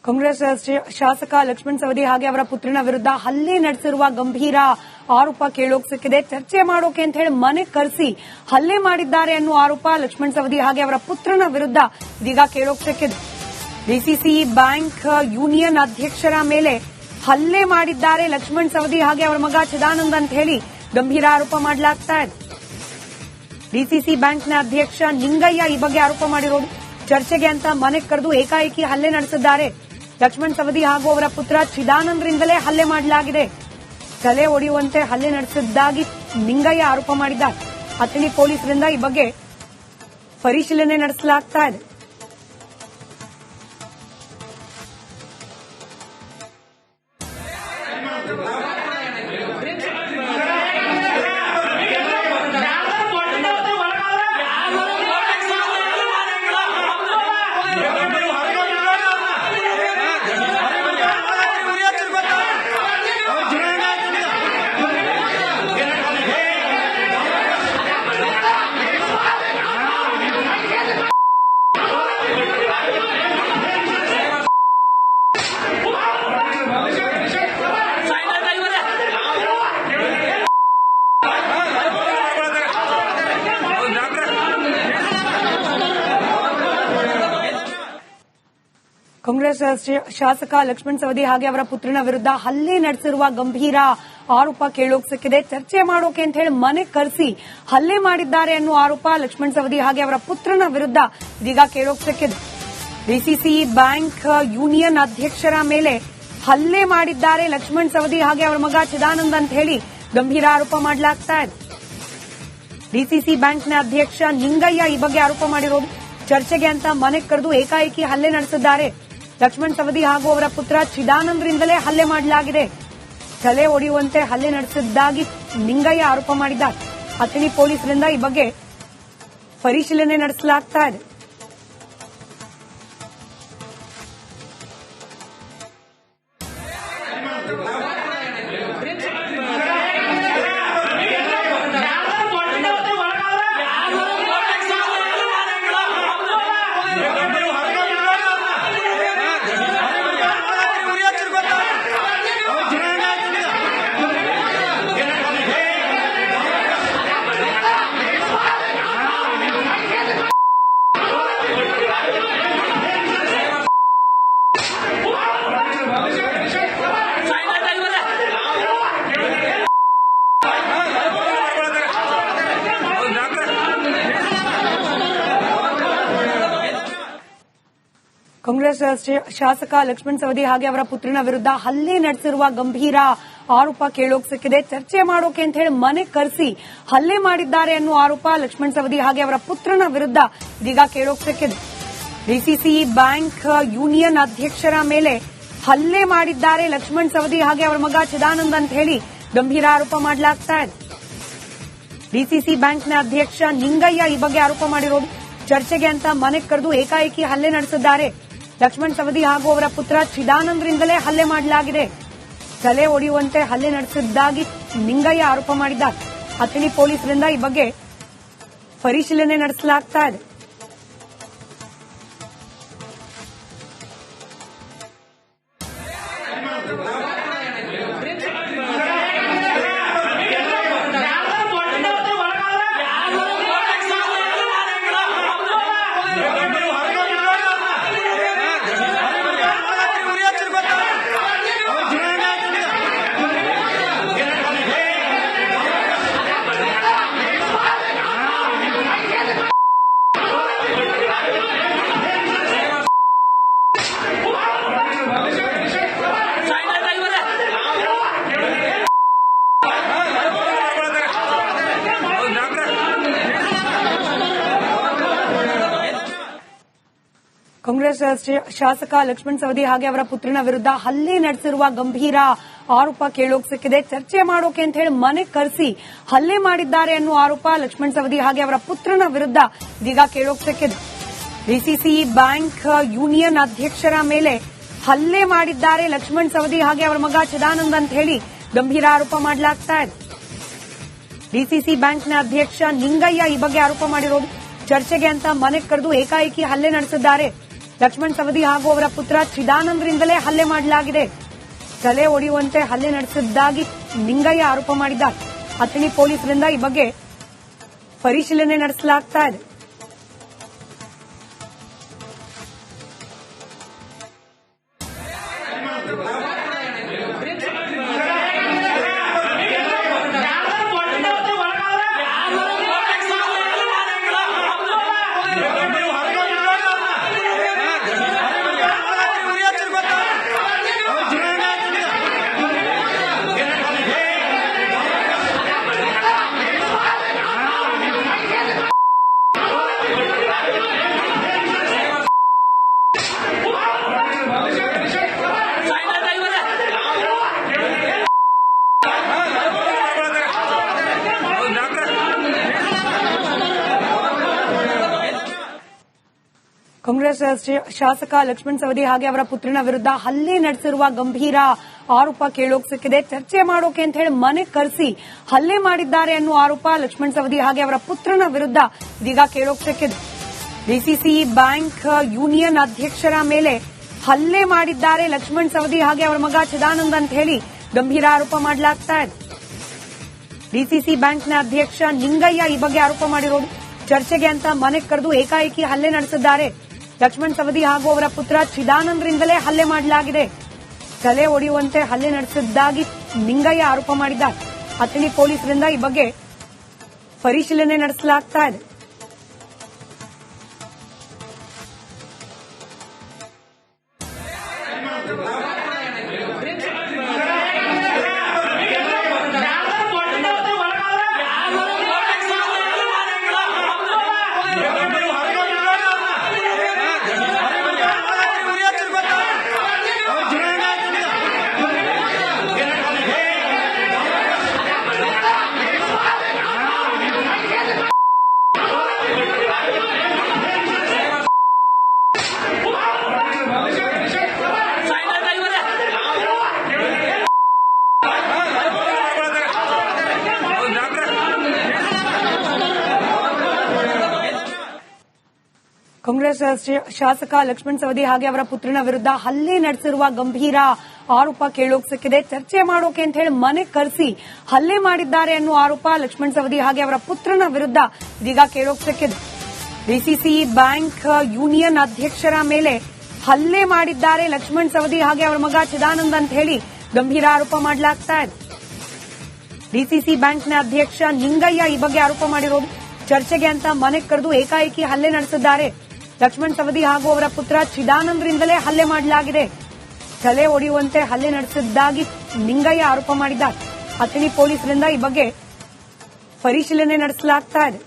ಕಾಂಗ್ರೆಸ್ ಶಾಸಕ ಲಕ್ಷ್ಮಣ ಸವದಿ ಹಾಗೆ ಅವರ ಪುತ್ರನ ವಿರುದ್ಧ ಹಲ್ಲೆ ನಡೆಸಿರುವ ಗಂಭೀರ ಆರೋಪ ಕೇಳೋಕೆ ಸಿಕ್ಕಿದೆ. ಚರ್ಚೆ ಮಾಡೋಕೆ ಅಂತ ಹೇಳಿ ಮನೆ ಕರೆಸಿ ಹಲ್ಲೆ ಮಾಡಿದ್ದಾರೆ ಅನ್ನುವ ಆರೋಪ ಲಕ್ಷ್ಮಣ ಸವದಿ ಹಾಗೆ ಅವರ ಪುತ್ರನ ವಿರುದ್ಧ ಇದೀಗ ಕೇಳೋಕೆ ಸಿಕ್ಕಿದೆ. ಡಿಸಿಸಿ ಬ್ಯಾಂಕ್ ಯೂನಿಯನ್ ಅಧ್ಯಕ್ಷರ ಮೇಲೆ ಹಲ್ಲೆ ಮಾಡಿದ್ದಾರೆ ಲಕ್ಷ್ಮಣ ಸವದಿ ಹಾಗೆ ಅವರ ಮಗ ಚಿದಾನಂದ್ ಅಂತ ಹೇಳಿ ಗಂಭೀರ ಆರೋಪ ಮಾಡಲಾಗ್ತಾ ಇದೆ. ಡಿಸಿಸಿ ಬ್ಯಾಂಕ್ನ ಅಧ್ಯಕ್ಷ ನಿಂಗಯ್ಯ ಈ ಬಗ್ಗೆ ಆರೋಪ ಮಾಡಿರೋದು. ಚರ್ಚೆಗೆ ಅಂತ ಮನೆ ಕರೆದು ಏಕಾಏಕಿ ಹಲ್ಲೆ ನಡೆಸಿದ್ದಾರೆ. ಲಕ್ಷ್ಮಣ ಸವದಿ ಹಾಗೂ ಅವರ ಪುತ್ರ ಚಿದಾನಂದ್ರಿಂದಲೇ ಹಲ್ಲೆ ಮಾಡಲಾಗಿದೆ. ತಲೆ ಒಡೆಯುವಂತೆ ಹಲ್ಲೆ ನಡೆಸಿದ್ದಾಗಿ ನಿಂಗಯ್ಯ ಆರೋಪ ಮಾಡಿದ್ದಾರೆ. ಅಥಣಿ ಪೊಲೀಸರಿಂದ ಈ ಬಗ್ಗೆ ಪರಿಶೀಲನೆ ನಡೆಸಲಾಗ್ತಾ ಇದೆ. ಕಾಂಗ್ರೆಸ್ ಶಾಸಕ ಲಕ್ಷ್ಮಣ ಸವದಿ ಹಾಗೆ ಅವರ ಪುತ್ರನ ವಿರುದ್ಧ ಹಲ್ಲೆ ನಡೆಸಿರುವ ಗಂಭೀರ ಆರೋಪ ಕೇಳೋಕೆ ಸಿಕ್ಕಿದೆ. ಚರ್ಚೆ ಮಾಡೋಕೆ ಅಂತ ಹೇಳಿ ಮನೆ ಕರೆಸಿ ಹಲ್ಲೆ ಮಾಡಿದ್ದಾರೆ ಅನ್ನುವ ಆರೋಪ ಲಕ್ಷ್ಮಣ ಸವದಿ ಹಾಗೆ ಅವರ ಪುತ್ರನ ವಿರುದ್ಧ ಇದೀಗ ಕೇಳೋಕೆ ಸಿಕ್ಕಿದೆ. ಡಿಸಿಸಿ ಬ್ಯಾಂಕ್ ಯೂನಿಯನ್ ಅಧ್ಯಕ್ಷರ ಮೇಲೆ ಹಲ್ಲೆ ಮಾಡಿದ್ದಾರೆ ಲಕ್ಷ್ಮಣ ಸವದಿ ಹಾಗೆ ಅವರ ಮಗ ಚಿದಾನಂದ್ ಅಂತ ಹೇಳಿ ಗಂಭೀರ ಆರೋಪ ಮಾಡಲಾಗ್ತಾ ಇದೆ. ಡಿಸಿಸಿ ಬ್ಯಾಂಕ್ನ ಅಧ್ಯಕ್ಷ ನಿಂಗಯ್ಯ ಈ ಬಗ್ಗೆ ಆರೋಪ ಮಾಡಿರೋದು. ಚರ್ಚೆಗೆ ಅಂತ ಮನೆ ಕರೆದು ಏಕಾಏಕಿ ಹಲ್ಲೆ ನಡೆಸಿದ್ದಾರೆ. ಲಕ್ಷ್ಮಣ ಸವದಿ ಹಾಗೂ ಅವರ ಪುತ್ರ ಚಿದಾನಂದ್ರಿಂದಲೇ ಹಲ್ಲೆ ಮಾಡಲಾಗಿದೆ. ತಲೆ ಒಡೆಯುವಂತೆ ಹಲ್ಲೆ ನಡೆಸಿದ್ದಾಗಿ ನಿಂಗಯ್ಯ ಆರೋಪ ಮಾಡಿದ್ದಾರೆ. ಅಥಣಿ ಪೊಲೀಸರಿಂದ ಈ ಬಗ್ಗೆ ಪರಿಶೀಲನೆ ನಡೆಸಲಾಗ್ತಾ ಇದೆ. ಕಾಂಗ್ರೆಸ್ ಶಾಸಕ ಲಕ್ಷ್ಮಣ ಸವದಿ ಹಾಗೆ ಅವರ ಪುತ್ರನ ವಿರುದ್ಧ ಹಲ್ಲೆ ನಡೆಸಿರುವ ಗಂಭೀರ ಆರೋಪ ಕೇಳೋಕೆ ಸಿಕ್ಕಿದೆ. ಚರ್ಚೆ ಮಾಡೋಕೆ ಅಂತ ಹೇಳಿ ಮನೆ ಕರೆಸಿ ಹಲ್ಲೆ ಮಾಡಿದ್ದಾರೆ ಅನ್ನುವ ಆರೋಪ ಲಕ್ಷ್ಮಣ ಸವದಿ ಹಾಗೆ ಅವರ ಪುತ್ರನ ವಿರುದ್ಧ ಇದೀಗ ಕೇಳೋಕೆ ಸಿಕ್ಕಿದೆ. ಡಿಸಿಸಿ ಬ್ಯಾಂಕ್ ಯೂನಿಯನ್ ಅಧ್ಯಕ್ಷರ ಮೇಲೆ ಹಲ್ಲೆ ಮಾಡಿದ್ದಾರೆ ಲಕ್ಷ್ಮಣ ಸವದಿ ಹಾಗೆ ಅವರ ಮಗ ಚಿದಾನಂದ್ ಅಂತ ಹೇಳಿ ಗಂಭೀರ ಆರೋಪ ಮಾಡಲಾಗ್ತಾ ಇದೆ. ಡಿಸಿಸಿ ಬ್ಯಾಂಕ್ನ ಅಧ್ಯಕ್ಷ ನಿಂಗಯ್ಯ ಈ ಬಗ್ಗೆ ಆರೋಪ ಮಾಡಿರೋದು. ಚರ್ಚೆಗೆ ಅಂತ ಮನೆ ಕರೆದು ಏಕಾಏಕಿ ಹಲ್ಲೆ ನಡೆಸಿದ್ದಾರೆ. ಲಕ್ಷ್ಮಣ ಸವದಿ ಹಾಗೂ ಅವರ ಪುತ್ರ ಚಿದಾನಂದ್ರಿಂದಲೇ ಹಲ್ಲೆ ಮಾಡಲಾಗಿದೆ. ತಲೆ ಒಡೆಯುವಂತೆ ಹಲ್ಲೆ ನಡೆಸಿದ್ದಾಗಿ ನಿಂಗಯ್ಯ ಆರೋಪ ಮಾಡಿದ್ದಾರೆ. ಅಥಣಿ ಪೊಲೀಸರಿಂದ ಈ ಬಗ್ಗೆ ಪರಿಶೀಲನೆ ನಡೆಸಲಾಗ್ತಾ ಇದೆ. ಕಾಂಗ್ರೆಸ್ ಶಾಸಕ ಲಕ್ಷ್ಮಣ ಸವದಿ ಹಾಗೆ ಅವರ ಪುತ್ರನ ವಿರುದ್ಧ ಹಲ್ಲೆ ನಡೆಸಿರುವ ಗಂಭೀರ ಆರೋಪ ಕೇಳೋಕೆ ಸಿಕ್ಕಿದೆ. ಚರ್ಚೆ ಮಾಡೋಕೆ ಅಂತ ಹೇಳಿ ಮನೆ ಕರೆಸಿ ಹಲ್ಲೆ ಮಾಡಿದ್ದಾರೆ ಅನ್ನುವ ಆರೋಪ ಲಕ್ಷ್ಮಣ ಸವದಿ ಹಾಗೆ ಅವರ ಪುತ್ರನ ವಿರುದ್ಧ ಇದೀಗ ಕೇಳೋಕೆ ಸಿಕ್ಕಿದೆ. ಡಿಸಿಸಿ ಬ್ಯಾಂಕ್ ಯೂನಿಯನ್ ಅಧ್ಯಕ್ಷರ ಮೇಲೆ ಹಲ್ಲೆ ಮಾಡಿದ್ದಾರೆ ಲಕ್ಷ್ಮಣ ಸವದಿ ಹಾಗೆ ಅವರ ಮಗ ಚಿದಾನಂದ್ ಅಂತ ಹೇಳಿ ಗಂಭೀರ ಆರೋಪ ಮಾಡಲಾಗ್ತಾ ಇದೆ. ಡಿಸಿಸಿ ಬ್ಯಾಂಕ್ನ ಅಧ್ಯಕ್ಷ ನಿಂಗಯ್ಯ ಈ ಬಗ್ಗೆ ಆರೋಪ ಮಾಡಿರೋದು. ಚರ್ಚೆಗೆ ಅಂತ ಮನೆ ಕರೆದು ಏಕಾಏಕಿ ಹಲ್ಲೆ ನಡೆಸಿದ್ದಾರೆ. ಲಕ್ಷ್ಮಣ್ ಸವದಿ ಹಾಗೂ ಅವರ ಪುತ್ರ ಚಿದಾನಂದ್ರಿಂದಲೇ ಹಲ್ಲೆ ಮಾಡಲಾಗಿದೆ. ತಲೆ ಒಡೆಯುವಂತೆ ಹಲ್ಲೆ ನಡೆಸಿದ್ದಾಗಿ ನಿಂಗಯ್ಯ ಆರೋಪ ಮಾಡಿದ್ದಾರೆ. ಅಥಣಿ ಪೊಲೀಸರಿಂದ ಈ ಬಗ್ಗೆ ಪರಿಶೀಲನೆ ನಡೆಸಲಾಗ್ತಾ ಇದೆ. ಕಾಂಗ್ರೆಸ್ ಶಾಸಕ ಲಕ್ಷ್ಮಣ್ ಸವದಿ ಹಾಗೆ ಅವರ ಪುತ್ರನ ವಿರುದ್ಧ ಹಲ್ಲೆ ನಡೆಸಿರುವ ಗಂಭೀರ ಆರೋಪ ಕೇಳೋಕ್ ಸಿಕ್ಕಿದೆ. ಚರ್ಚೆ ಮಾಡೋಕೆ ಅಂತ ಹೇಳಿ ಮನೆ ಕರೆಸಿ ಹಲ್ಲೆ ಮಾಡಿದ್ದಾರೆ ಅನ್ನುವ ಆರೋಪ ಲಕ್ಷ್ಮಣ್ ಸವದಿ ಹಾಗೆ ಅವರ ಪುತ್ರನ ವಿರುದ್ಧ ಇದೀಗ ಕೇಳೋಕ್ ಸಿಕ್ಕಿದೆ. ಡಿಸಿಸಿ ಬ್ಯಾಂಕ್ ಯೂನಿಯನ್ ಅಧ್ಯಕ್ಷರ ಮೇಲೆ ಹಲ್ಲೆ ಮಾಡಿದ್ದಾರೆ ಲಕ್ಷ್ಮಣ್ ಸವದಿ ಹಾಗೆ ಅವರ ಮಗ ಚಿದಾನಂದ್ ಅಂತ ಹೇಳಿ ಗಂಭೀರ ಆರೋಪ ಮಾಡಲಾಗ್ತಾ ಇದೆ. ಡಿಸಿಸಿ ಬ್ಯಾಂಕ್ನ ಅಧ್ಯಕ್ಷ ನಿಂಗಯ್ಯ ಈ ಬಗ್ಗೆ ಆರೋಪ ಮಾಡಿರೋದು. ಚರ್ಚೆಗೆ ಅಂತ ಮನೆ ಕರೆದು ಏಕಾಏಕಿ ಹಲ್ಲೆ ನಡೆಸಿದ್ದಾರೆ. ಲಕ್ಷ್ಮಣ್ ಸವದಿ ಹಾಗೂ ಅವರ ಪುತ್ರ ಚಿದಾನಂದ್ರಿಂದಲೇ ಹಲ್ಲೆ ಮಾಡಲಾಗಿದೆ. ತಲೆ ಒಡೆಯುವಂತೆ ಹಲ್ಲೆ ನಡೆಸಿದ್ದಾಗಿ ನಿಂಗಯ್ಯ ಆರೋಪ ಮಾಡಿದ್ದಾರೆ. ಅಥಣಿ ಪೊಲೀಸರಿಂದ ಈ ಬಗ್ಗೆ ಪರಿಶೀಲನೆ ನಡೆಸಲಾಗ್ತಾ ಇದೆ. ಕಾಂಗ್ರೆಸ್ ಶಾಸಕ ಲಕ್ಷ್ಮಣ್ ಸವದಿ ಹಾಗೆ ಅವರ ಪುತ್ರನ ವಿರುದ್ಧ ಹಲ್ಲೆ ನಡೆಸಿರುವ ಗಂಭೀರ ಆರೋಪ ಕೇಳೋಕ್ ಸಿಕ್ಕಿದೆ. ಚರ್ಚೆ ಮಾಡೋಕೆ ಅಂತ ಹೇಳಿ ಮನೆ ಕರೆಸಿ ಹಲ್ಲೆ ಮಾಡಿದ್ದಾರೆ ಅನ್ನುವ ಆರೋಪ ಲಕ್ಷ್ಮಣ್ ಸವದಿ ಹಾಗೆ ಅವರ ಪುತ್ರನ ವಿರುದ್ಧ ಇದೀಗ ಕೇಳೋಕ್ ಸಿಕ್ಕಿದೆ. ಡಿಸಿಸಿ ಬ್ಯಾಂಕ್ ಯೂನಿಯನ್ ಅಧ್ಯಕ್ಷರ ಮೇಲೆ ಹಲ್ಲೆ ಮಾಡಿದ್ದಾರೆ ಲಕ್ಷ್ಮಣ್ ಸವದಿ ಹಾಗೆ ಅವರ ಮಗ ಚಿದಾನಂದ್ ಅಂತ ಹೇಳಿ ಗಂಭೀರ ಆರೋಪ ಮಾಡಲಾಗ್ತಾ ಇದೆ. ಡಿಸಿಸಿ ಬ್ಯಾಂಕ್ನ ಅಧ್ಯಕ್ಷ ನಿಂಗಯ್ಯ ಈ ಬಗ್ಗೆ ಆರೋಪ ಮಾಡಿರೋದು. ಚರ್ಚೆಗೆ ಅಂತ ಮನೆ ಕರೆದು ಏಕಾಏಕಿ ಹಲ್ಲೆ ನಡೆಸಿದ್ದಾರೆ. ಲಕ್ಷ್ಮಣ್ ಸವದಿ ಹಾಗೂ ಅವರ ಪುತ್ರ ಚಿದಾನಂದ್ರಿಂದಲೇ ಹಲ್ಲೆ ಮಾಡಲಾಗಿದೆ. ತಲೆ ಒಡೆಯುವಂತೆ ಹಲ್ಲೆ ನಡೆಸಿದ್ದಾಗಿ ನಿಂಗಯ್ಯ ಆರೋಪ ಮಾಡಿದ್ದಾರೆ. ಅಥಣಿ ಪೊಲೀಸರಿಂದ ಈ ಬಗ್ಗೆ ಪರಿಶೀಲನೆ ನಡೆಸಲಾಗ್ತಾ ಇದೆ.